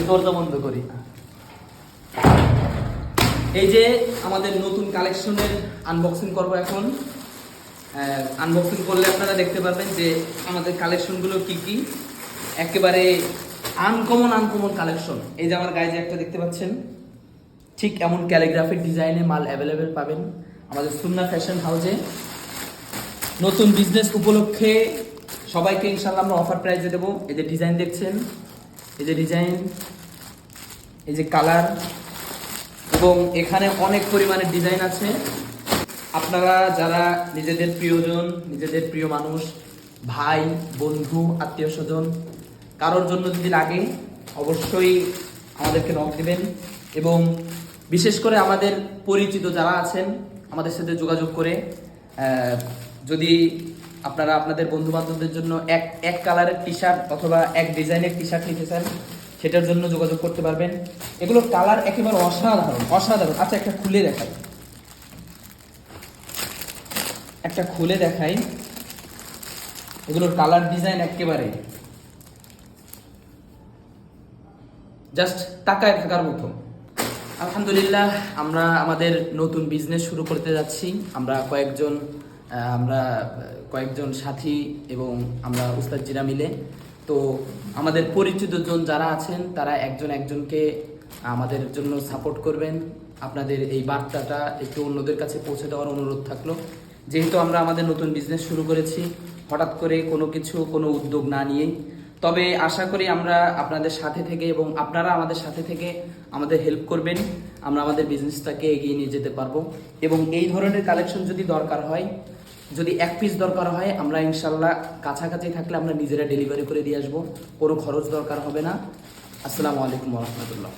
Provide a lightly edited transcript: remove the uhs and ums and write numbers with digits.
দরজা বন্ধ করি। এই যে আমাদের নতুন কালেকশনের আনবক্সিং করব এখন। আনবক্সিং করলে আপনারা দেখতে পারবেন যে আমাদের কালেকশনগুলো কি কি, একেবারে আনকমন কালেকশন। এই যে আমার গায়ে যে একটা দেখতে পাচ্ছেন, ঠিক এমন ক্যালিগ্রাফিক ডিজাইনে মাল অ্যাভেলেবেল পাবেন আমাদের সুন্নাহ ফ্যাশন হাউসে। নতুন বিজনেস উপলক্ষে সবাইকে ইনশাআল্লাহ আমরা অফার প্রাইজে দেবো। এই যে ডিজাইন দেখছেন, এই যে ডিজাইন, এই যে কালার, এবং এখানে অনেক পরিমাণে ডিজাইন আছে। আপনারা যারা নিজেদের প্রিয়জন, নিজেদের প্রিয় মানুষ, ভাই, বন্ধু, আত্মীয় স্বজন কারোর জন্য যদি লাগে অবশ্যই আমাদেরকে নক দিবেন। এবং বিশেষ করে আমাদের পরিচিত যারা আছেন আমাদের সাথে যোগাযোগ করে যদি আপনারা আপনাদের বন্ধু বান্ধবদের জন্য এক কালারের টি শার্ট অথবা এক ডিজাইনের টি শার্ট নিতে চান, সেটার জন্য যোগাযোগ করতে পারবেন। এগুলোর কালার একেবারে অসাধারণ। আচ্ছা, একটা খুলে দেখাই, এগুলোর কালার ডিজাইন একেবারে জাস্ট তাকায় থাকার মতো। আলহামদুলিল্লাহ, আমরা আমাদের নতুন বিজনেস শুরু করতে যাচ্ছি। আমরা কয়েকজন সাথী এবং আমরা উস্তাদ জিরা মিলে। তো আমাদের পরিচিত জন যারা আছেন তারা একজনকে আমাদের জন্য সাপোর্ট করবেন। আপনাদের এই বার্তাটা একটু অন্যদের কাছে পৌঁছে দেওয়ার অনুরোধ থাকলো। যেহেতু আমরা আমাদের নতুন বিজনেস শুরু করেছি হঠাৎ করে কোনো উদ্যোগ না নিয়েই, তবে আশা করি আমরা আপনাদের সাথে থেকে এবং আপনারা আমাদের সাথে থেকে আমাদের হেল্প করবেন, আমরা আমাদের বিজনেসটাকে এগিয়ে নিয়ে যেতে পারবো। এবং এই ধরনের কালেকশন যদি দরকার হয়, যদি এক পিস দরকার হয়, আমরা ইনশাল্লাহ কাছাকাছি থাকলে আমরা নিজেরা ডেলিভারি করে দিয়ে আসবো, কোনো খরচ দরকার হবে না। আসসালামু আলাইকুম ওয়া রাহমাতুল্লাহ।